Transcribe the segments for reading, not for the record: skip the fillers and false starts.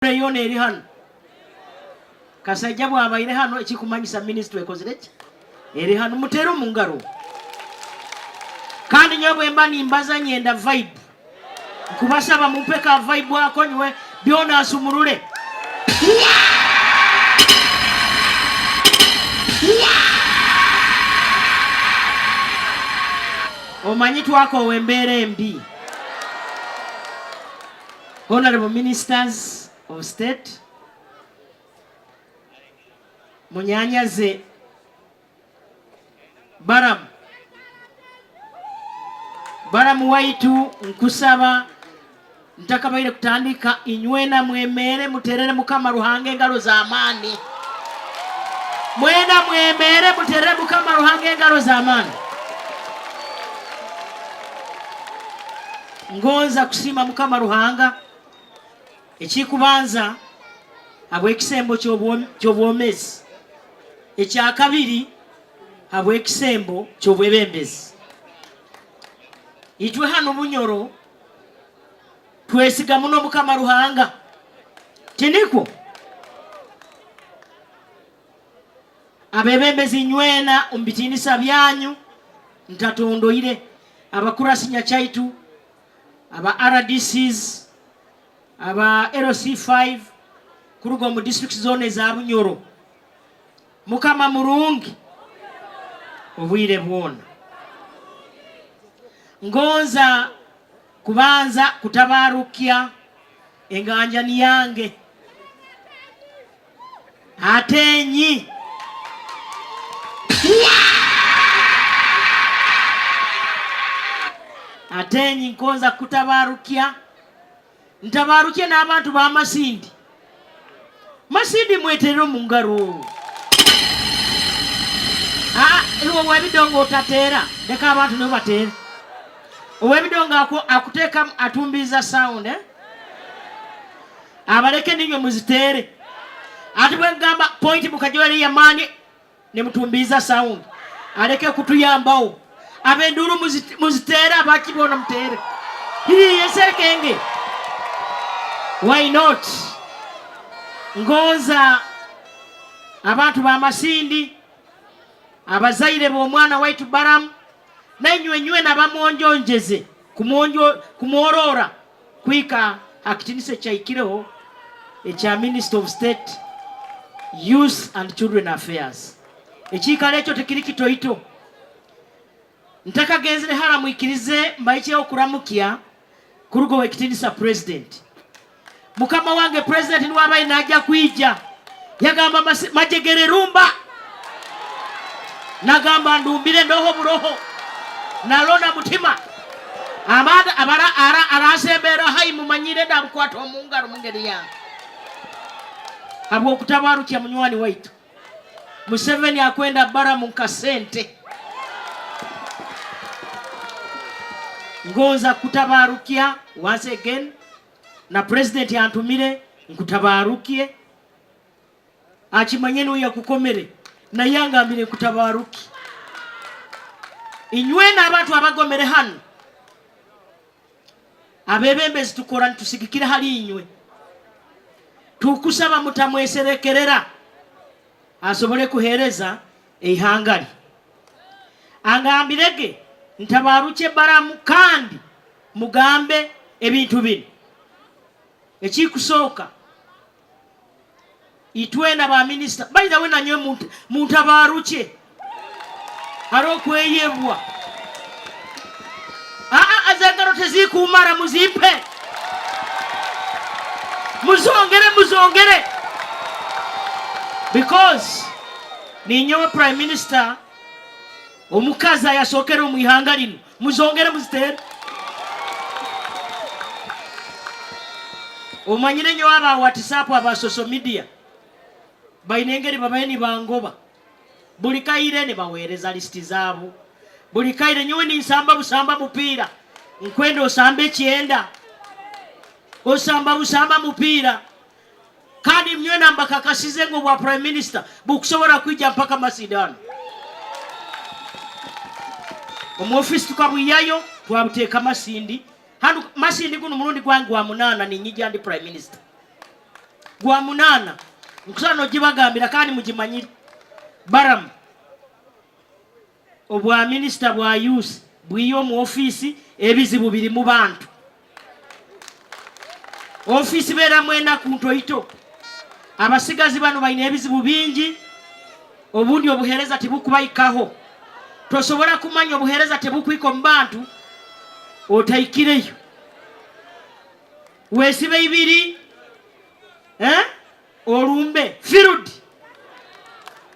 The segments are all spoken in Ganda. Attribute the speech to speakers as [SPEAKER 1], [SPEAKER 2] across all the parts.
[SPEAKER 1] Yone eri hano kasajja bw'abaire hano ekikumanyisa ministry ekozere ki eri hano mutero mu ngalo kandi nyo bwemba nimbaza nyenda vibe nkubasaba mumpeka vibe wako nywe byona asumurule omanyi twako wembere mbi. Honorable Ministers of State, Munyanyaze Baramu waitu nkusaba ntakabaire kutandika inywena mwemere muterere mukama ruhange ngalo za amani. Mwena mwemere muterere mukama ruhange ngalo za amani. Ngonza kusima mukama ruhanga ekikubanza habwekisembo ky'obwomezi ekyakabiri habwekisembo ky'obwebembezi. Itwe hano Bunyoro twesiga muno mukama ruhanga tiniko abebembezi nywena umbitinisa byanyu ntatondoire abakurasinya chaitu aba RDCs aba LC5 kurugo mu district zone za Bunyoro mukama murungi obwire bwona ngonza kubanza kutabarukia enganja ni yange atenyi atenyi nkonza kutabarukia ntabarukie n'abantu ba Masindi. Masindi mweterero mu ngaro iwo webidongo otatera deka abantu ne batera owebidongo akuteka atumbiza sound abaleke ninyo muzitere ati bwengamba point mukajwali ya mani ne mutumbiza sound aleke kutuyambao abenduru muzitera bakibona mutere hii yesekenge. Why not? Ngonza abantu ba Masindi abazaire b'omwana waitu Baramu nanywe nabamonjonjeze kumworora kwika akitinise chaikireho ekya Minister of State Youth and Children Affairs ekikale ekyo tekiri kitoito ntaka genzere hala mwikirize mbaiche okuramukia kurugo wekitinisa president mukama wange president nwabaye najja kwija yagamba majegere rumba nagamba ndumbire ndoho buroho nalona mutima amada abara arasebera hayi mumanyire ndabukwato omungaro mungeri yange abo kutabarukia munywani waitu Museveni akwenda Baramu nkasente ngoza kutabarukia once again na president yantumire nkutabarukie achimanyeno ya kukomere na yangambire kutabaruki inywena abantu abagomere hano abebembezi tukora ntusigikira hali inywe tukusaba mutamweserekerera asobole kuhereza eihangari angambirege ntabaruke Baramu kandi mugambe ebintu bino ekikusoka itwena ba minister by the way nanywe muntabaruke haro kweyebwa azangaro tezikumara muzimpe muzongere because ninyo prime minister omukaza yasokera omwihanga lino muzongere muzitere omanyire nyo aba WhatsApp aba social media bainengeri babaini bangoba buli kaire ne bawereza listi zabo buli kaire nyo ni nsamba busamba mupira nkwendo osambe chienda osamba busamba mupira kandi mnyo namba kakasize ngo bwa prime minister bukusobora kwija mpaka Masidano omu office tukabuyayo twabuteka Masindi hanu Masindi kuno murundi gwangu wa munana ni nyija ndi prime minister gwa munana nkusano gibagambira kandi mugimanyire Baramu obwa minister bwa youth bwiyo mu office ebizibu biri mu bantu office bera mwena ku ntoito abasigazi bano bayina ebizibu bingi obundi obuhereza tebukubayikaho tosobola kumanya obuhereza tebukwiko mu bantu otaikireyo wesibe ibiri olumbe field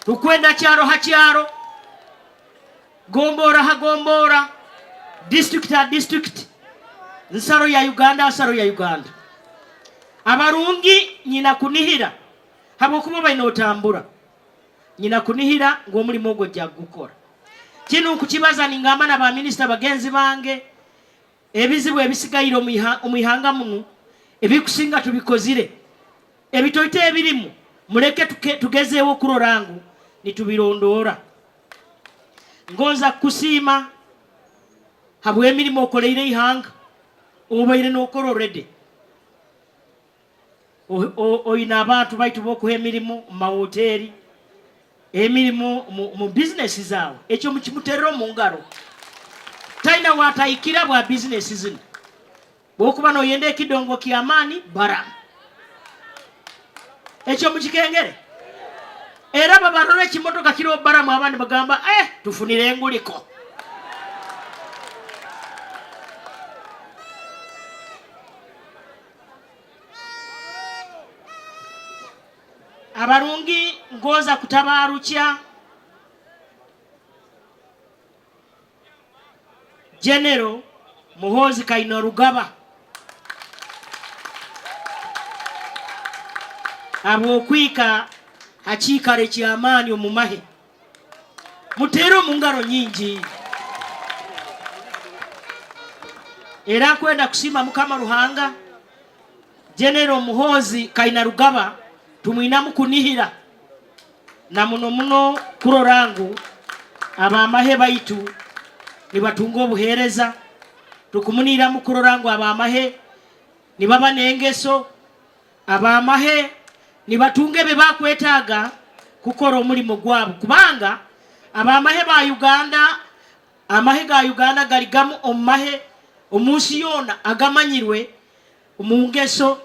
[SPEAKER 1] tukwenda kyaro ha kyaro gombora ha gombora district ha district nsaro ya Uganda abarungi nyina kunihira habo kuba bayina otambura nyina kunihira ng'omulimo ogwo jagukora kino kukibaza ningamba na ba minister bagenzi bange ebizibu ebisigayiro omuyihanga muno ebikusinga tubikozire ebitoite ebirimu muleke tugezeewo kurorangu nitubirondora ngonza kusima habwe emirimu okoleire ihanga obaire n'okora already oyina abantu baitu bokuha emirimu mu mahoteri emirimu mu business zaawe ekyo mukimuterero mu ngalo taina watayikira bwa business zino bokuba noyenda ekidongo ky'amaani Baramu ekyo mukikengere era babarole ekimotoka kiro Baramu abandi bagamba tufunire enguliko abarungi ngoza kutabarukya General Muhoozi Kainerugaba abokwika hakikare ky'amaani omumahe mutero mu ngalo nyingi era kwenda kusima Mukama Ruhanga General Muhoozi Kainerugaba tumwinamu kunihira na muno kurorangu abamahe baitu nibatunga obuhereza tukumunira mu kurorangu abamahe nibaba nengeso abamahe nibatunge be bakwetaaga kukora omulimo gwabo kubanga abamahe ba Uganda amahe ga Uganda gali gamu omumahe omunsi yona agamanyirwe omungeso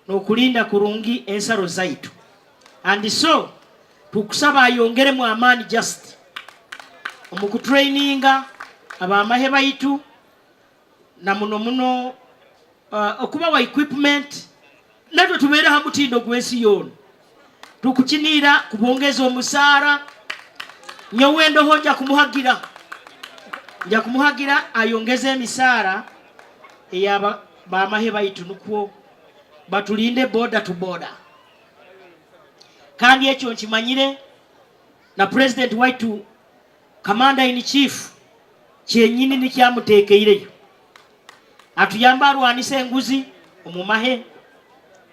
[SPEAKER 1] n'okulinda kurungi ensaro zaitu and so tukusaba ayongere mu amaani just omukutraininga abamahe baitu na muno okuba wa equipment natwe tubeera hamutindo gw'ensi yona tukukinira kubongeza omusaara nyowendo nja kumuhagira ayongeze emisaara eyaba bamahe baitu nukwo batulinde border to border kandi ekyo nkimanyire na president waitu commander in chief kyenyini nikyamuteekeireyo atuyamba arwanisa enguzi omumahe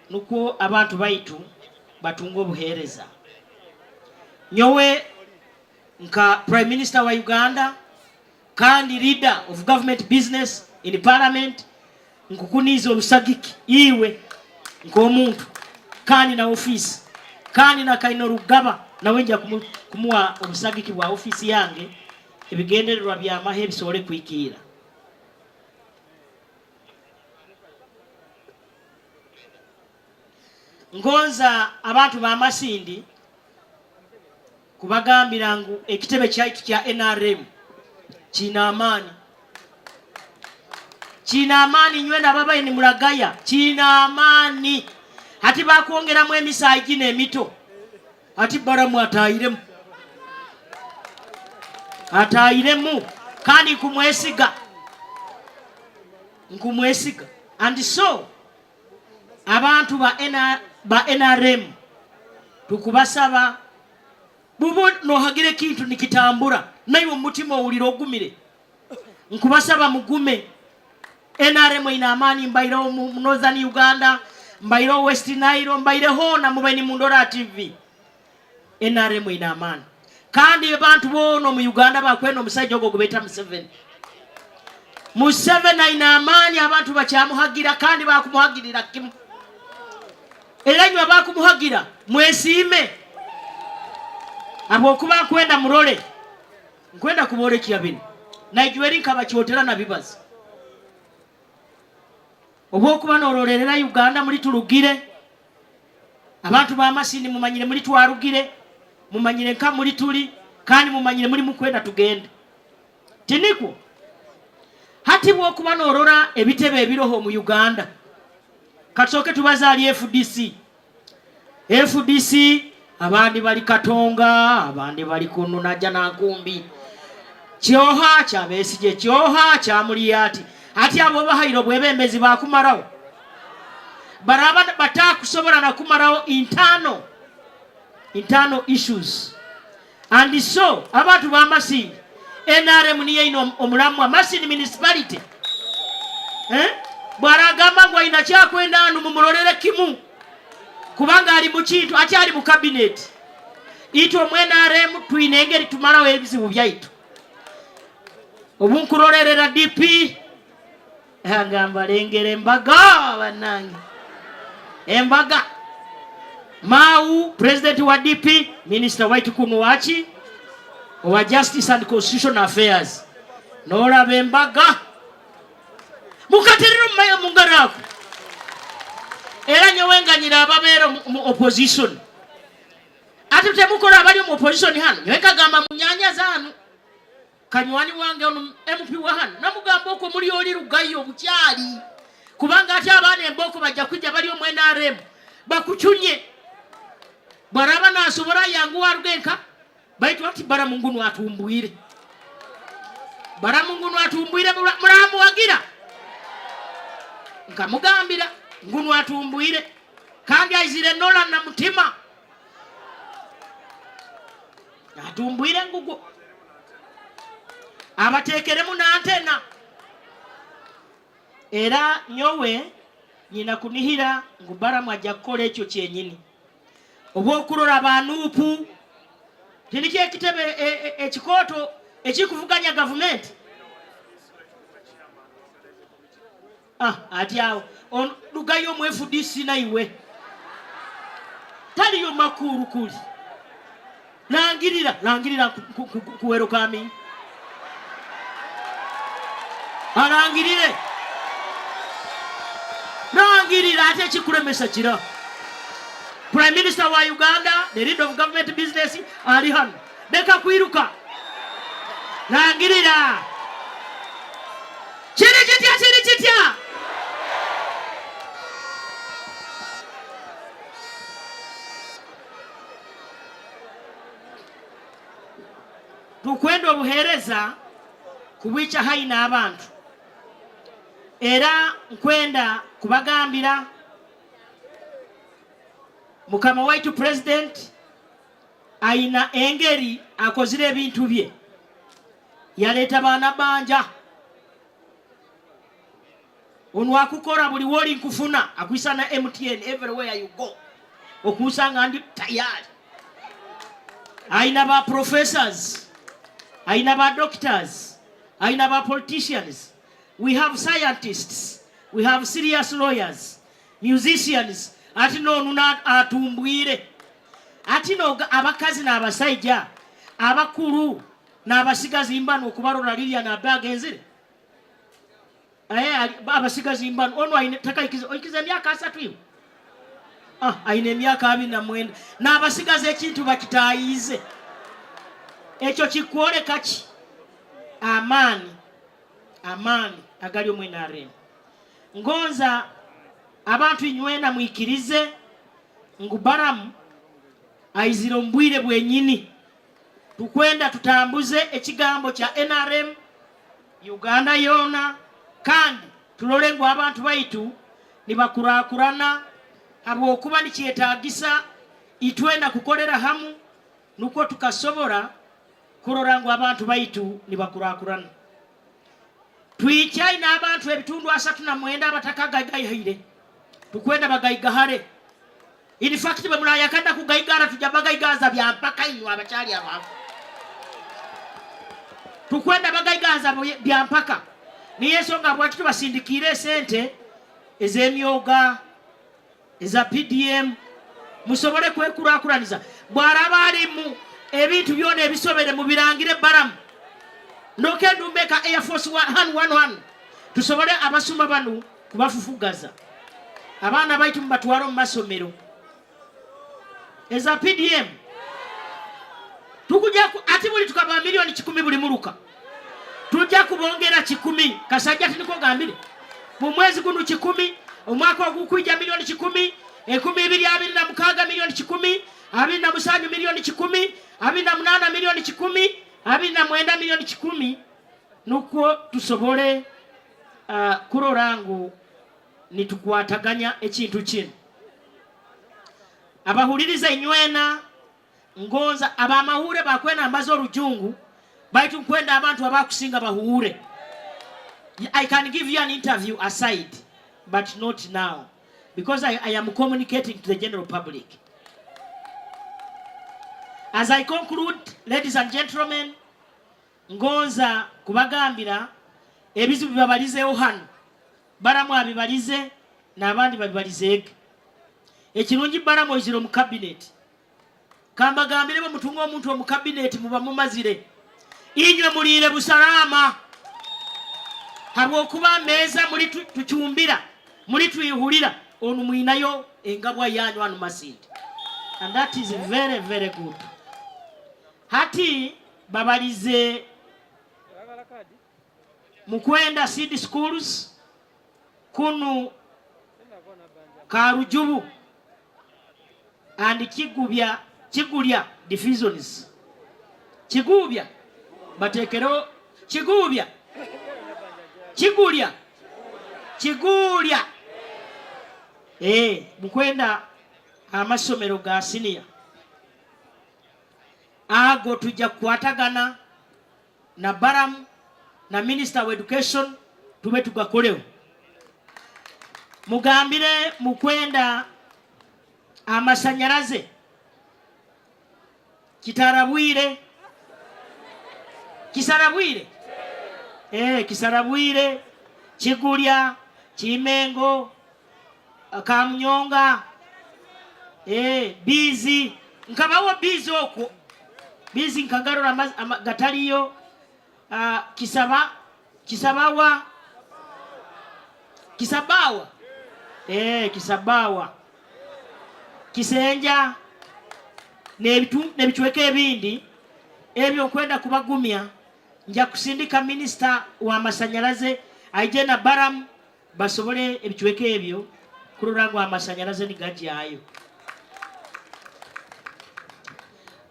[SPEAKER 1] nukwo abantu baitu batunga obuhereza nyowe nka prime minister wa Uganda kandi leader of government business in parliament nkukuniza olusagiki iwe nk'omuntu kandi na office kandi na Kainerugaba nawe nja kumuwa obusagiki bwa office yange ebigendererwa by'amahe bisobole kwikiira ngonza abantu b'amasindi kubagambira ngu ekitebe kyaitu kya NRM kina amaani nywena ababaye ni mulagaya kina amaani hati bakwongeramu emisaayi gino emito hati Baramu ataayiremu kandi nkumwesiga and so abantu ba NRM tukubasaba bubo nohagire kintu nikitambura naye omutima owulira ogumire nkubasaba mugume NRM ina amaani mbairo mu Northern Uganda mbairo West Nile mbairo hona mubaini Mundora TV NRM ina amaani kandi abantu bono mu Uganda bakwena omusajja ogwo gubeta Museveni ina amaani abantu bakyamuhagira kandi bakumuhagirira kimu era nywa bakumuhagira mwesiime abokuba nkwenda murole nkwenda kubole kyabini naijweri nkabakyotera na bibazi obwokuba nololerera Uganda muri tulugire abantu ba masini mumanyire muri twarugire mumanyire nka muri tuli kandi mumanyire muri mukwenda tugende tiniko hati bwokuba nolora ebitebe ebiroho mu Uganda kasoke tubazali FDC abandi bali Katonga abandi bali kununa jana nkumbi kyoha kya Besigye kyoha kya Muliyati ati abo bahayiro bwebembezi bakumarawo baraba batakusobora na kumarawo internal issues and so abantu ba Masini NRM niye ino omulamu Masini municipality bwaragamba ngo ina kyakwenda anu mumulolere kimu kubanga ali mu kintu ati ali mu cabinet ito NRM twinengeri tumalawo ebizibu byaitu obunkurolerera DP agamba lengere embaga banange embaga Mau president wa DP minister waitu kunuwachi wa justice and constitutional affairs nora bembaga mukaterero maya mungarako era nyowenganyira ababero mu opposition ati temukora abali mu opposition hano nyoweka gamba munyanya zanu kanywani wange ono MP wa hano namugamba uko muri oli rugayo bukyali kubanga ati abane emboko bajja kujja bali mu NRM bakuchunye baraba nasobora yangu warugenka baitu ati Baramungu atumbuire muramu wagira nkamugambira ngunu atumbuire kandi aizire nola na mutima atumbuire ngugo abatekeremu na antena era nyowe nyina kunihira ngubaramu ajja kukola ekyo kyenyini obwokurora abanupu tinike kitebe ekikoto ekikuvuganya government ati awo lugayo mu FDC naiwe taliyo makuru kuli langirira kuwero kami alangirire langirira ate kikuremesa kira Prime Minister wa Uganda, the leader of government business, ali hano. Deka kwiruka. Langirira. Chiri chitya. Tukwenda obuhereza kubwicha haina abantu. Era nkwenda kubagambira mukama waitu president aina engeri akozire ebintu bye yaleta bana banja onwa kukora buli woli nkufuna akwisana MTN everywhere you go okusanga ndi tayari aina ba professors aina ba doctors aina ba politicians we have scientists we have serious lawyers musicians ati no nuna atumbuire ati no abakazi na abasajja abakuru na abasigazi imbano okubarora lilia na bagenzire abasigazi imbano ono ayinataka ikiza myaka 3 ayine myaka 24 na abasigazi ekintu bakitayize ekyo kikwole kachi amani agali omwenare ngonza abantu inywena mwikirize ngubaramu aiziro mbwire bwenyini tukwenda tutambuze ekigambo kya NRM Uganda yona kandi tulolengo abantu baitu nibakurakurana abo okuba nikyetagisa itwenda kukolera hamu nuko tukasobora kurorango abantu baitu nibakurakurana twichai na abantu ebitundu 39 abatakagayihire tukwenda bagayigahare in fact bamula yakanda kugayigara tujabagayigaza bya mpaka inyo abachali abantu tukwenda bagayigaza bya mpaka ni yeso nga bwatu basindikire sente ezemyoga eza PDM musobole kwekurakuraniza bwaraba alimu ebintu byona ebisobere mu birangire baramu nokendumbeka Air Force 111 tusobole abasuma banu kubafufugaza abaana baitu mbatwaro mu masomero eza PDM tukuja ati buli tukaba milioni 10 buli muruka tujja kubongera 10 kasajja tiniko gambire mu mwezi guno 10 omwaka ogukwijja milioni 10 2026 milioni 10 2027 milioni 10 2028 milioni 10 2029 milioni 10 nuko tusobole kurorangu nitukwataganya ekintu kino abahuliriza inywena ngonza abamahure bakwena ambazo rujungu baitu kwenda abantu abakusinga bahure. I can give you an interview aside but not now because I am communicating to the general public. As I conclude, ladies and gentlemen, ngonza kubagambira ebizu bibabalize ohano baramu abibalize n'abandi babibalizege ekirungi baramu iziro mu cabinet kamba gambire bo mutunga omuntu mu cabinet muba mumazire inywe mulire busalama habo kuba meza muri tuchumbira muri tuyihulira onu mwinayo engabwa yanyu anu Masindi, and that is very very good. Hati babalize mukwenda seed schools kunu Karujubu and Kigulya divisions Kigubya batekero Kigulya mukwenda amasomero ga senior ago tujja kwatagana na Baramu na Minister of Education tube tugakolewo mugambire mukwenda amasanyaraze Kisarabwire Kigulya Kimengo Kamunyonga Bizi nkabawo bizi okwo bizi nkagarura gataliyo Kisabawa Kisenja nebichweke ebindi ebyo kwenda kubagumya nja kusindika Minister wa masanyalaze aije na Baramu basobole ebichweke ebyo kururango amasanyalaze ni gaji ayo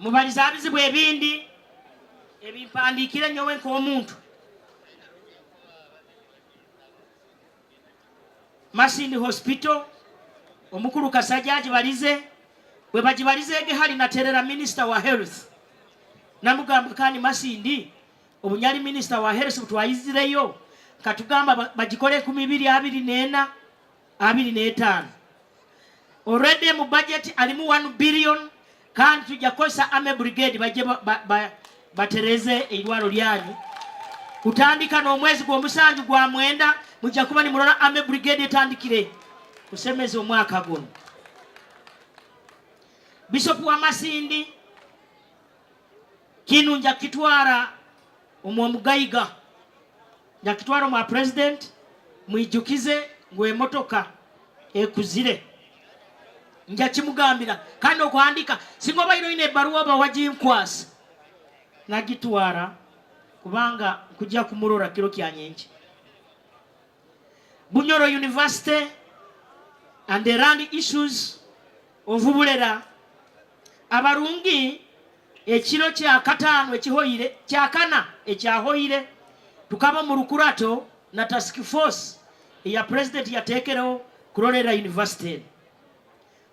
[SPEAKER 1] mubaliza abizibwe ebindi ebimpandikire nyowe nko omuntu Masindi Hospital omukuru Kasajja balize bwe bagibalizege hali naterera Minister wa Health namugamba kani Masindi obunyali Minister wa Health butwayizireyo katugamba bagikole 2024-2025 already mu budget alimu 1 billion kandi tujakosa Army Brigade baje batereze eirwaro lyanyu kutandika no mwezi gwa musanju gwa mwenda mujja kuba ni mulona Army Brigade etandikire kusemeza omwaka guno. Bishop wa Masindi kinu nja kitwara omwomugaiga nja kitwara mwa president mwijukize ngwe motoka ekuzire nja kimugambira kandi okuandika singoba ine baruwa bawajinkwasa nagitwara kubanga kujja kumurora kiro kyanyenje Bunyoro University and the land issues of Bulera abarungi ekiro kya katano ekihoire kyakana ekyahoire tukaba mu Rukurato na task force ya president yatekero kurorera university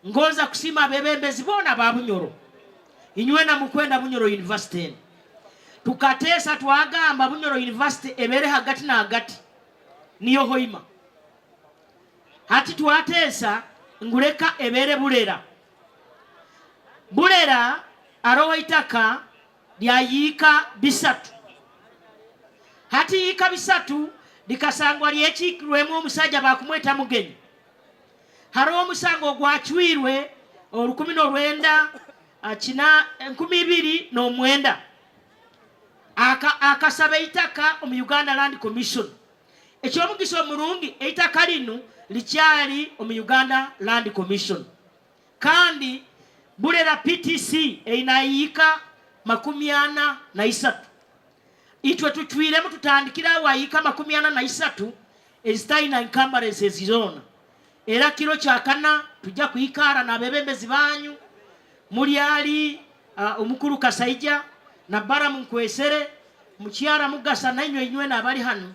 [SPEAKER 1] ngoza kusima bebembezi bona ba Bunyoro inywena mukwenda Bunyoro University tukatesa twagamba Bunyoro University ebere hagati na hagati niyo hoima hati twatesa nguleka ebere Bulera arowa itaka lyayika bisatu hati yika bisatu likasangwa lyekirwemu omusajja bakumweta Mugenyi hariwo omusango gwachwirwe 19 kina 2009 akasaba itaka mu Uganda Land Commission ekyomugiso omulungi eitaka lino likyali mu Uganda Land Commission kandi Bulera PTC einayika 43 itwe tuchwiremu tutandikira wayika 43 ezitaina encumbrances zona era kiro kyakana tujja kuyikara na bebembezi banyu muli ali omukuru Kasaija na Baramu Nkwesere mukyara Mugasa nanywe n'abali hano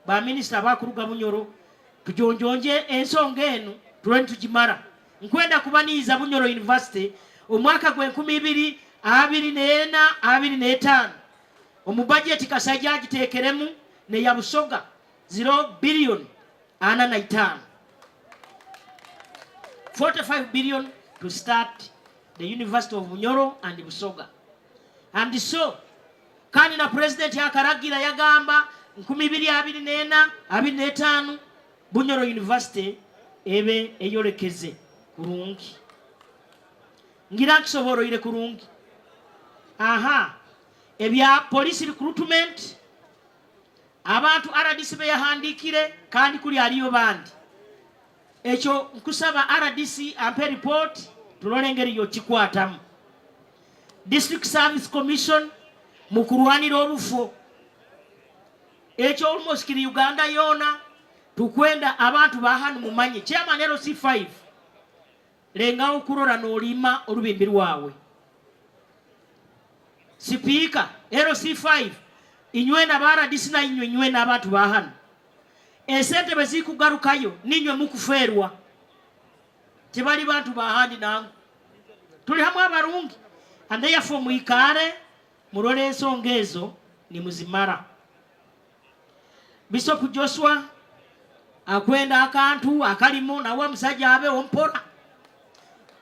[SPEAKER 1] ba minister bakuruga Bunyoro tujonjonje ensonga eno tuleni tujimara nkwenda kubaniza Bunyoro University omwaka gwe 2024-2025 omu budget Kasaija agitekeremu ne ya Busoga 0 billion ana na 5 45 billion to start the University of Bunyoro and Busoga. And so kandi na president yakaragira yagamba 2024-2025 Bunyoro University ebe eyolekeze kurungi ngira kisoboro ile kurungi ebya police recruitment abantu RDC be yahandikire kandi kuli aliyo bandi ekyo nkusaba RDC ampe report tulole ngeri yo kikwatamu District Service Commission mukurwanira obufo ekyo almost kiri Uganda yona tukwenda abantu bahanu mumanye chairman LC5 lenga okurora n'olima olubimbi lwawe Speaker LC5 inywe na bara disina inywe n'abantu bahanu esente bezikugarukayo ninywe mukuferwa tebali bantu bahandi nangu tuli hamwe abarungi ande yafo muikare murole ensonga ezo ni muzimara Bishop Joshua akwenda akantu akalimu na wa musajja abe ompora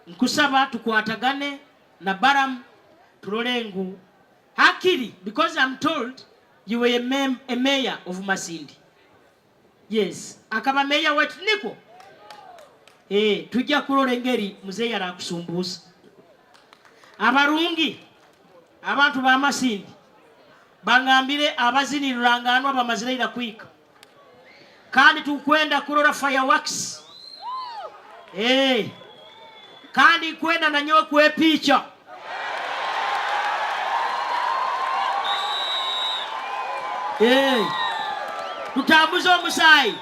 [SPEAKER 1] nkusaba tukwatagane na Baram tulolengu hakiri because I'm told you were a mayor of Masindi. Yes, akaba mayor wetu niko tujja kulolengeri muzeyi yara kusumbusa abarungi abantu ba Masindi bangambire abazinirangano abamazirira kwika kandi tukwenda kulora fireworks kandi kwenda na nyo kwe picha tutambuza omusayi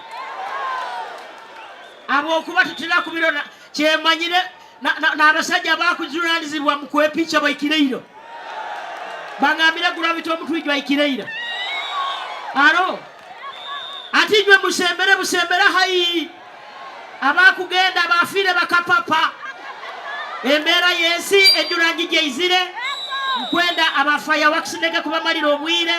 [SPEAKER 1] abo kuba tutira kubirona kyemanyire na abasajja bakujurnalizibwa mu kwe picha bayikireiro bangambire gravity omutwijwa ikireiro aro atijwe busembera hayi abakugenda bafire bakapapa embera yensi enjurangi jeizire nkwenda abafaya wakisineka kubamalira obwire